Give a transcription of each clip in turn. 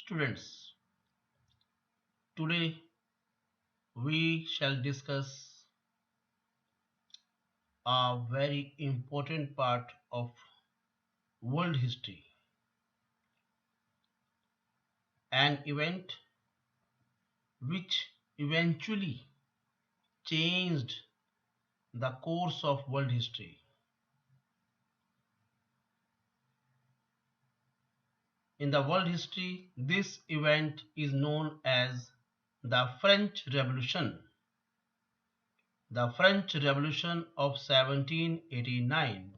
Students, today we shall discuss a very important part of world history, an event which eventually changed the course of world history. In the world history, this event is known as the French Revolution. The French Revolution of 1789.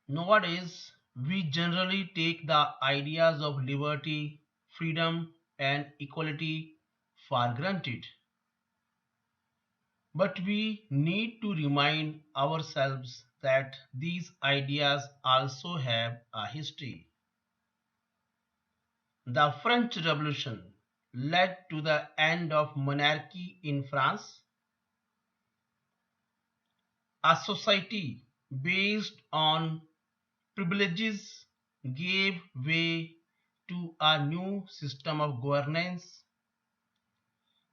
Nowadays, we generally take the ideas of liberty, freedom, and equality for granted. But we need to remind ourselves that these ideas also have a history. The French Revolution led to the end of monarchy in France, a society based on privileges gave way to a new system of governance.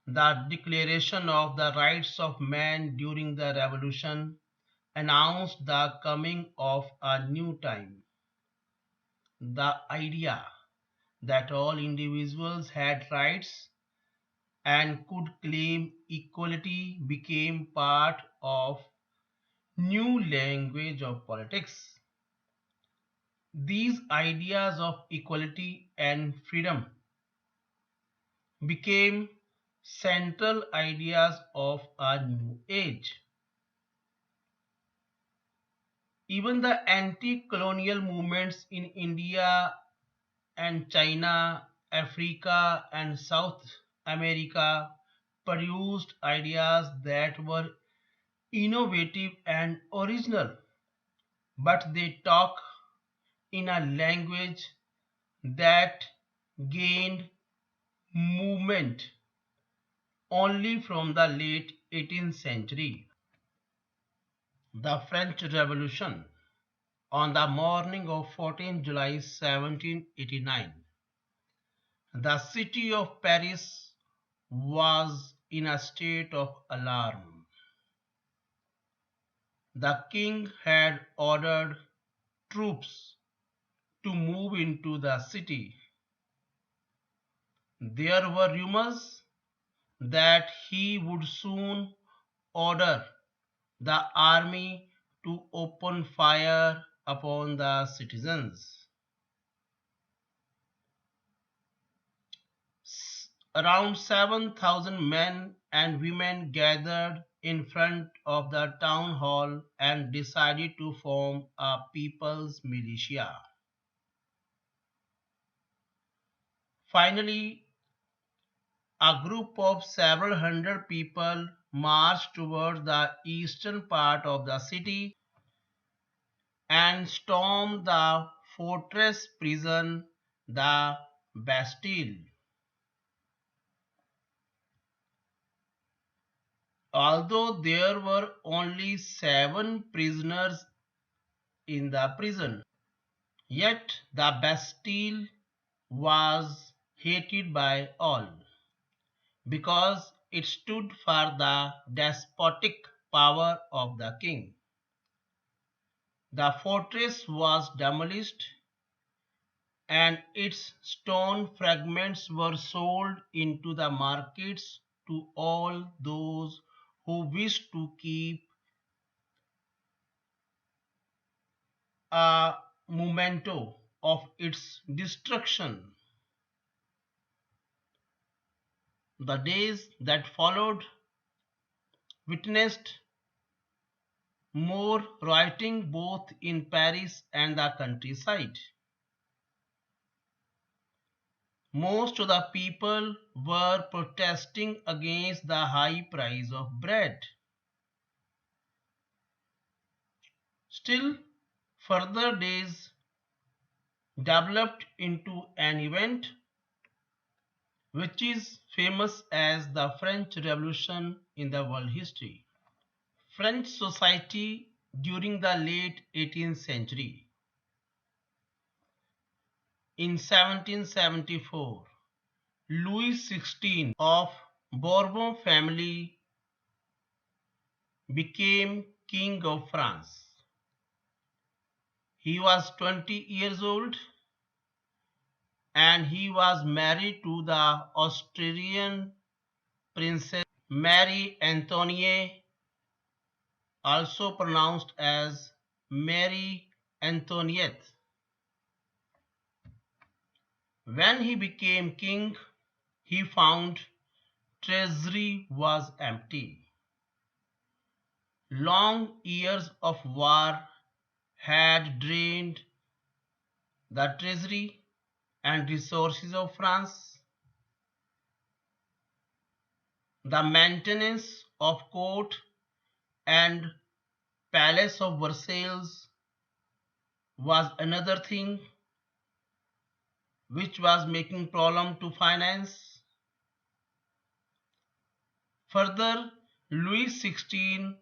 The Declaration of the Rights of Man during the Revolution announced the coming of a new time. The idea that all individuals had rights and could claim equality became part of new language of politics. These ideas of equality and freedom became central ideas of a new age. Even the anti-colonial movements in India and China, Africa and South America produced ideas that were innovative and original, but they talk in a language that gained movement only from the late 18th century. The French Revolution. On the morning of 14 July 1789, the city of Paris was in a state of alarm. The king had ordered troops to move into the city. There were rumors that he would soon order the army to open fire upon the citizens. Around 7,000 men and women gathered in front of the town hall and decided to form a people's militia. Finally, a group of several hundred people marched towards the eastern part of the city and stormed the fortress prison, the Bastille. Although there were only 7 prisoners in the prison, yet the Bastille was hated by all because it stood for the despotic power of the king. The fortress was demolished and its stone fragments were sold into the markets to all those who wished to keep a memento of its destruction. The days that followed witnessed more rioting both in Paris and the countryside. Most of the people were protesting against the high price of bread. Still, further days developed into an event which is famous as the French Revolution in the world history. French society during the late 18th century. In 1774, Louis XVI of Bourbon family became King of France. He was 20 years old and he was married to the Austrian Princess Marie Antoinette, also pronounced as Marie Antoinette. When he became king, he found treasury was empty. Long years of war had drained the treasury and resources of France. The maintenance of court and palace of Versailles was another thing which was making problem to finance. Further, Louis XVI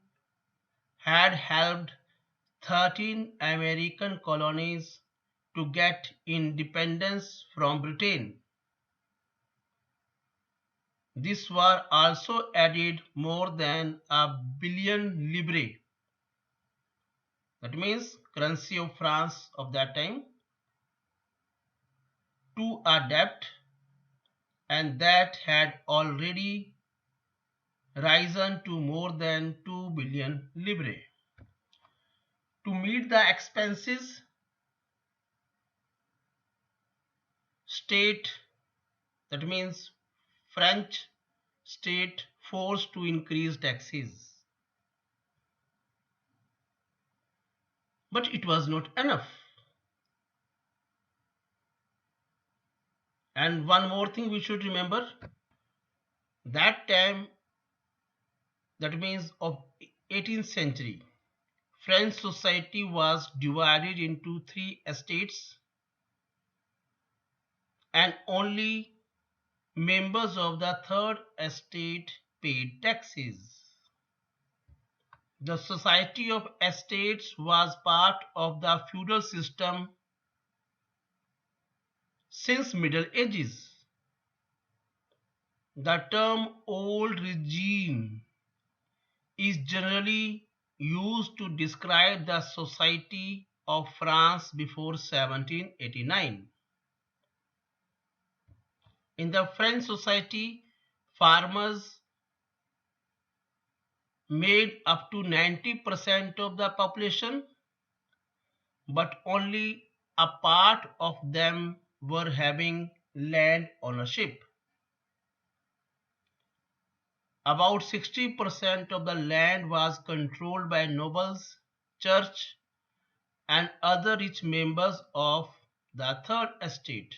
had helped 13 American colonies to get independence from Britain. This war also added more than a billion livres, that means currency of France of that time, to a debt, and that had already risen to more than 2 billion livres. To meet the expenses, state, that means French state, forced to increase taxes. But it was not enough. And one more thing we should remember, that time, that means of 18th century, French society was divided into three estates and only members of the third estate paid taxes. The society of estates was part of the feudal system since Middle Ages. The term old regime is generally used to describe the society of France before 1789. In the French society, farmers made up to 90% of the population, but only a part of them were having land ownership. About 60% of the land was controlled by nobles, church, and other rich members of the third estate.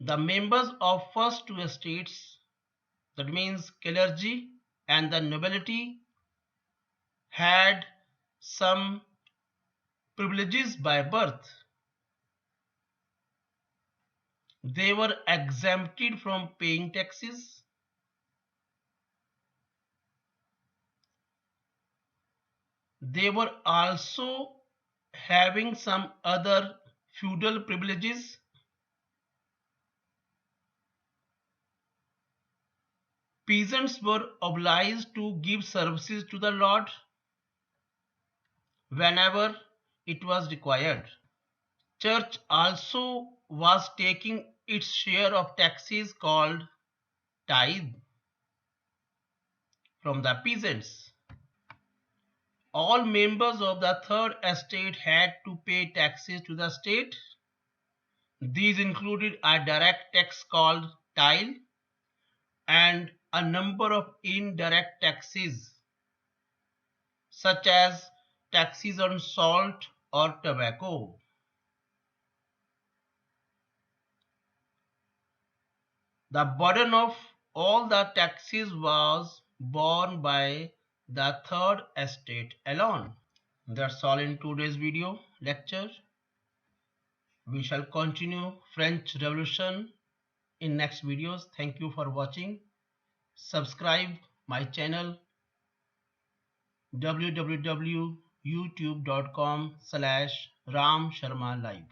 The members of first two estates, that means clergy and the nobility, had some privileges by birth. They were exempted from paying taxes. They were also having some other feudal privileges. Peasants were obliged to give services to the lord whenever it was required. Church also was taking its share of taxes called tithe from the peasants. All members of the third estate had to pay taxes to the state. These included a direct tax called tithe and a number of indirect taxes such as taxes on salt or tobacco. The burden of all the taxes was borne by the third estate alone. That's all in today's video lecture. We shall continue French Revolution in next videos. Thank you for watching. Subscribe my channel www.youtube.com/Ram Sharma Live.